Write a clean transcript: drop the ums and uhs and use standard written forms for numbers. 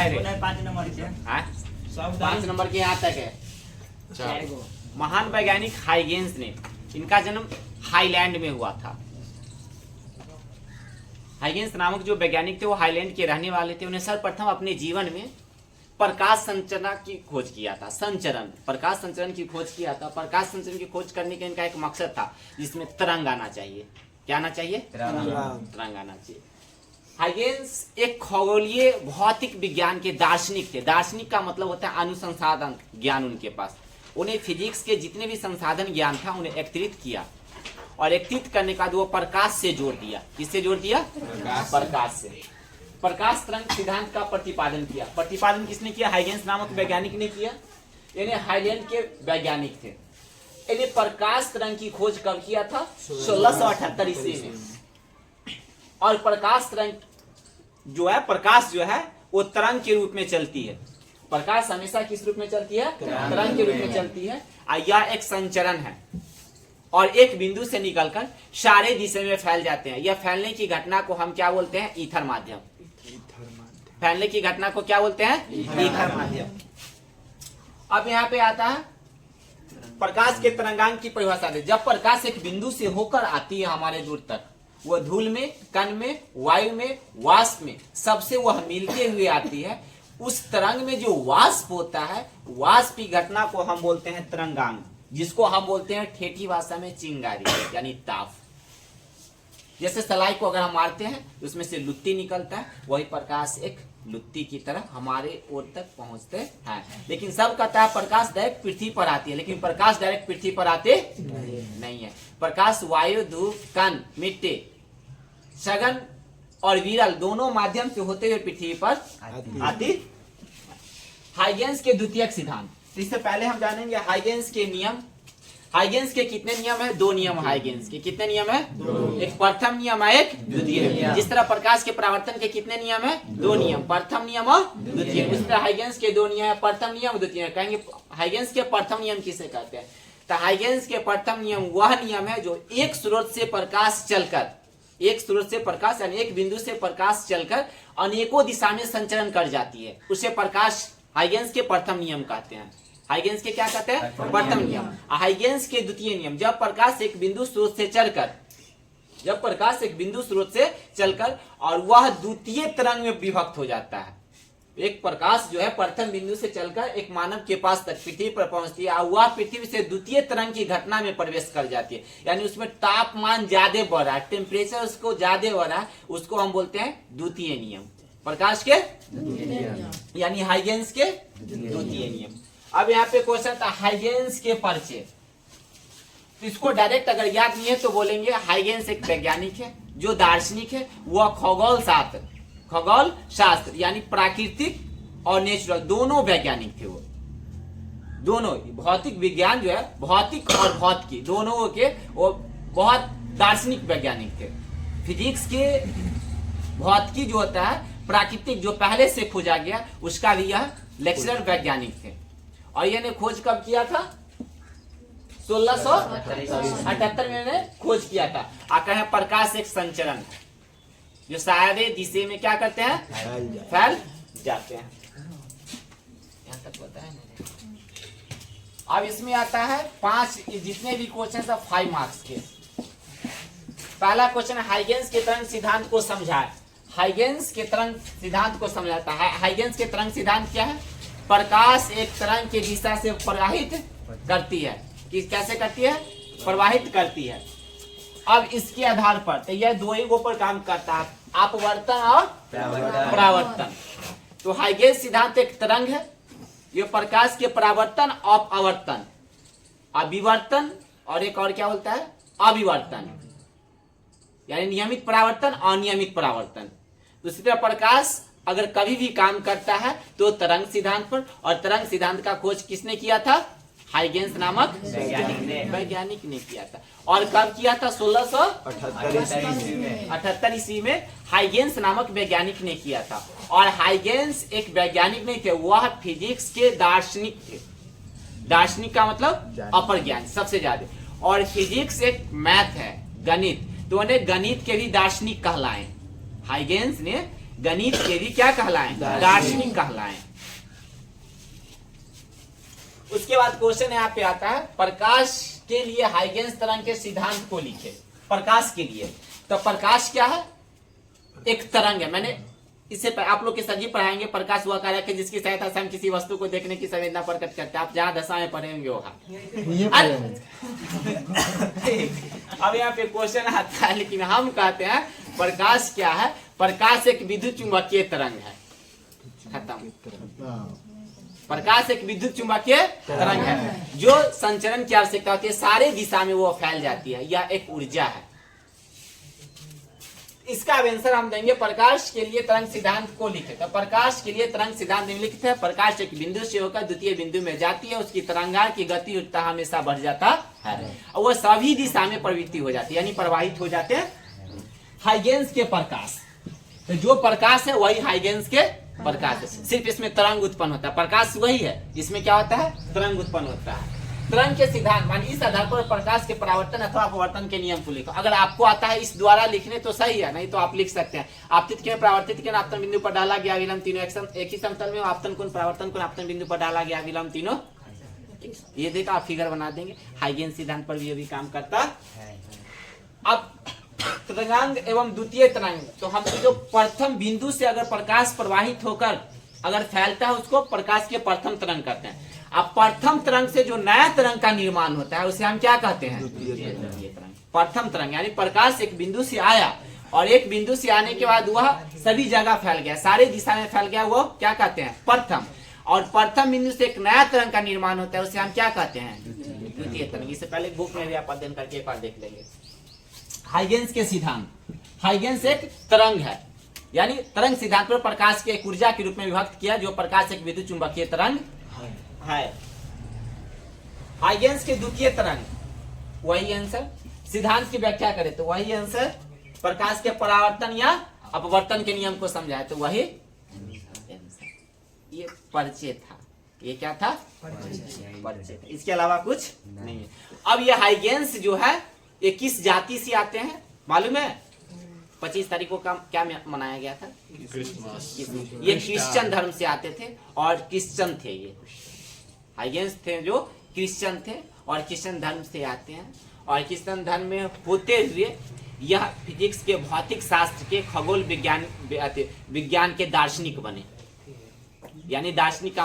है रे? 5 नंबर के। हाँ? सब 5 नंबर के यहाँ तक है। चलो। महान वैज्ञानिक हाइगेंस ने, इनका जन्म हाईलैंड में हुआ था। हाइगेंस नामक जो वैज्ञानिक थे वो हाईलैंड के रहने वाले थे। उन्हें सर्वप्रथम अपने जीवन में प्रकाश संचरण की खोज किया था। प्रकाश संचरण की खोज किया था। प्रकाश संचरण की खोज करने का इनका एक मकसद था जिसमें तरंग आना चाहिए। क्या आना चाहिए? तरंग आना चाहिए। हाइगेंस एक खगोलीय भौतिक विज्ञान के दार्शनिक थे। दार्शनिक का मतलब होता है अनुसंसाधन ज्ञान उनके पास। उन्हें फिजिक्स के जितने भी संसाधन ज्ञान था उन्हें एकत्रित किया और एकत्रित करने के बाद वो प्रकाश से जोड़ दिया। किससे जोड़ दिया? प्रकाश से। प्रकाश तरंग सिद्धांत का प्रतिपादन किया। प्रतिपादन किसने किया? हाइगेंस नामक वैज्ञानिक ने किया। यानी हाईलैंड के वैज्ञानिक थे। इन्हें प्रकाश तरंग की खोज कब किया था? 1678 ईस्वी में। और प्रकाश तरंग जो है, प्रकाश जो है वो तरंग के रूप में चलती है। प्रकाश हमेशा किस रूप में चलती है? तरंग के रूप में चलती है। यह एक संचरण है और एक बिंदु से निकलकर सारे दिशा में फैल जाते हैं। यह फैलने की घटना को हम क्या बोलते हैं? ईथर माध्यम। फैलने की घटना को क्या बोलते हैं? ईथर माध्यम। अब यहाँ पे आता है प्रकाश के तरंगांक की परिभाषा दे। जब प्रकाश एक बिंदु से होकर आती है हमारे दूर तक, वह धूल में, कण में, वायु में, वाष्प में, सबसे वह मिलते हुए आती है। उस तरंग में जो वाष्प होता है, वाष्प की घटना को हम बोलते हैं तरंगांक, जिसको हम बोलते हैं ठेठी भाषा में चिंगारी यानी ताप। जैसे सलाई को अगर हम मारते हैं तो उसमें से लुत्ती निकलता है, वही प्रकाश एक लुत्ती की तरह हमारे ओर तक पहुंचते हैं। लेकिन सब कहता है प्रकाश डायरेक्ट पृथ्वी पर आती है, लेकिन प्रकाश डायरेक्ट पृथ्वी पर आते नहीं है। प्रकाश वायु, धूप, कण, मिट्टी, सघन और विरल दोनों माध्यम से होते हुए पृथ्वी पर आती। हाइगेंस के द्वितीयक सिद्धांत। इससे पहले हम जानेंगे हाइगेंस के नियम। हाइगेंस के कितने नियम है? 2 नियम। हाइगेंस के कितने नियम है? 2। एक प्रथम नियम है, एक द्वितीय नियम। जिस तरह प्रकाश के परावर्तन के कितने नियम है? 2 नियम, प्रथम नियम और द्वितीय। उस तरह हाइगेंस के 2 नियम है, प्रथम नियम, द्वितीय। कहेंगे हाइगेंस के प्रथम नियम किसे कहते हैं? तो हाइगेंस के प्रथम नियम वह नियम है जो एक स्रोत से प्रकाश चलकर, एक स्रोत से प्रकाश यानी एक बिंदु से प्रकाश चलकर अनेकों दिशा में संचरण कर जाती है, उसे प्रकाश हाइगेंस के प्रथम नियम कहते हैं। हाइगेंस के क्या कहते हैं? प्रथम नियम। हाइगेंस के द्वितीय नियम, जब प्रकाश एक बिंदु स्रोत से चलकर, जब प्रकाश एक बिंदु स्रोत से चलकर और वह द्वितीय तरंग में विभक्त हो जाता है। एक प्रकाश जो है प्रथम बिंदु से चलकर एक मानव के पास तक पृथ्वी पर पहुंचती है और वह पृथ्वी से द्वितीय तरंग की घटना में प्रवेश कर जाती है। यानी उसमें तापमान ज्यादा बढ़ रहा है, टेम्परेचर उसको ज्यादा बढ़ रहा है, उसको हम बोलते हैं द्वितीय नियम। प्रकाश के यानी हाइगेंस के द्वितीय नियम। अब यहाँ पे क्वेश्चन था हाइगेंस के परिचय। तो इसको डायरेक्ट अगर याद नहीं है तो बोलेंगे हाइगेंस एक वैज्ञानिक है जो दार्शनिक है। वह खगोल शास्त्र यानी प्राकृतिक और नेचुरल दोनों वैज्ञानिक थे। वो दोनों भौतिक विज्ञान जो है, भौतिक और भौतिकी दोनों के वो बहुत दार्शनिक वैज्ञानिक थे। फिजिक्स के भौतिकी जो होता है, प्राकृतिक जो पहले से खोजा गया उसका भी यह लेक्चरर वैज्ञानिक थे। और ये ने खोज कब किया था? 1678 में इन्होंने खोज किया था। आकर है प्रकाश एक संचरण जो सारे दिशा में क्या करते हैं? फैल जाते हैं। यहाँ तक बताया मैंने। अब इसमें आता है 5 जितने भी क्वेश्चन सब 5 मार्क्स के। पहला क्वेश्चन हाइगेंस के तरंग सिद्धांत को समझाए। हाइगेंस के तरंग सिद्धांत को समझाता है। हाइगेंस के तरंग सिद्धांत क्या है? प्रकाश एक तरंग की दिशा से प्रवाहित करती है। कैसे करती है? प्रवाहित करती है। अब इसके आधार पर तो यह 2 ही पर काम करता है, अपवर्तन और परावर्तन। तो हाइगेंस सिद्धांत एक तरंग है, ये प्रकाश के परावर्तन और आवर्तन, अभिवर्तन और एक और क्या बोलता है? अभिवर्तन, यानी नियमित परावर्तन, अनियमित परावर्तन। दूसरी तरह प्रकाश अगर कभी भी काम करता है तो तरंग सिद्धांत पर, और तरंग सिद्धांत का खोज किसने किया था? हाइगेंस नामक वैज्ञानिक ने किया था। और कब किया था? 1678 ईस्वी में हाइगेंस नामक वैज्ञानिक ने किया था। और हाइगेंस एक वैज्ञानिक नहीं थे, वह फिजिक्स के दार्शनिक थे। दार्शनिक का मतलब अपर ज्ञान सबसे ज्यादा। और फिजिक्स एक मैथ है, गणित, तो उन्हें गणित के भी दार्शनिक कहलाए। हाइगेंस ने गणित के भी क्या कहलाएं, दार्शनिक कहलाएं। उसके बाद क्वेश्चन यहाँ पे आता है, प्रकाश के लिए हाइगेंस तरंग के सिद्धांत को लिखे। प्रकाश के लिए, तो प्रकाश क्या है, एक तरंग है। मैंने इससे आप लोग के सर जी पढ़ाएंगे, प्रकाश हुआ कार्य है जिसकी सहायता से हम किसी वस्तु को देखने की संवेदना प्रकट करते हैं। आप जहाँ दशा में पढ़ेंगे वहां। अब यहाँ पे क्वेश्चन आता है, लेकिन हम कहते हैं प्रकाश क्या है, प्रकाश एक विद्युत चुंबकीय तरंग है। खत्म। प्रकाश एक विद्युत चुंबकीय तरंग है जो संचरण की आवश्यकता होती है, सारे दिशा में वो फैल जाती है। यह एक ऊर्जा है। इसका आंसर हम देंगे, प्रकाश के लिए तरंग सिद्धांत को लिखे। तो प्रकाश के लिए तरंग सिद्धांत निम्नलिखित है। प्रकाश एक बिंदु से होकर द्वितीय बिंदु में जाती है, उसकी तरंगार की गति उत्ता हमेशा बढ़ जाता है और वह सभी दिशा में प्रवृत्ति हो जाती है, यानी प्रवाहित हो जाते हैं। हाइगेंस के प्रकाश, तो जो प्रकाश है वही हाइगेंस के प्रकाश है, सिर्फ इसमें तरंग उत्पन्न होता है। प्रकाश वही है, इसमें क्या होता है, तरंग उत्पन्न होता है। तरंग के सिद्धांत मान इस आधार पर प्रकाश के परावर्तन अथवा अपवर्तन के नियम को लिखो। अगर आपको आता है इस द्वारा लिखने तो सही है, नहीं तो आप लिख सकते हैं। आपतित किरण परावर्तित किरण आपतन बिंदु पर डाला गया विलंब तीनों एक ही समतल में, आपतन कोण परावर्तन कोण आपतन बिंदु पर डाला गया विलंब तीनों। ये देखा, आप फिगर बना देंगे। हाइगेंस सिद्धांत पर भी ये भी काम करता है। अब तरंगांग एवं द्वितीय तरंग, तो हम जो प्रथम बिंदु से अगर प्रकाश प्रवाहित होकर अगर फैलता है उसको प्रकाश के प्रथम तरंग कहते हैं। अब प्रथम तरंग से जो नया तरंग का निर्माण होता है उसे हम क्या कहते हैं, द्वितीय तरंग। प्रथम तरंग यानी प्रकाश एक बिंदु से आया और एक बिंदु से आने के बाद वह सभी जगह फैल गया, सारे दिशा में फैल गया, वो क्या कहते हैं, प्रथम। और प्रथम बिंदु से एक नया तरंग का निर्माण होता है उसे हम क्या कहते हैं, द्वितीय तरंग। इससे पहले बुक में भी आप अध्ययन करके एक बार देख लेंगे। हाइगेंस के सिद्धांत, हाइगेंस एक तरंग है, यानी तरंग सिद्धांत पर प्रकाश के एक ऊर्जा के रूप में विभक्त किया, जो प्रकाश एक विद्युत चुंबकीय तरंग है। हाइगेंस के द्वितीय तरंग, वही आंसर। सिद्धांत की व्याख्या करें तो वही आंसर। प्रकाश के परावर्तन या अपवर्तन के नियम को समझाए तो वही। ये परिचय था, ये क्या था, परिचय था, इसके अलावा कुछ नहीं है। अब ये हाइगेंस जो है ये किस जाति से आते हैं मालूम है? 25 तारीख को क्या मनाया गया था, क्रिसमस। ये क्रिश्चियन धर्म से आते थे और क्रिश्चियन थे। ये हाइगेंस थे जो क्रिश्चियन थे और क्रिश्चियन धर्म से आते हैं। और क्रिश्चियन धर्म में होते हुए यह फिजिक्स के, भौतिक शास्त्र के, खगोल विज्ञान के दार्शनिक बने, यानी दार्शनिक का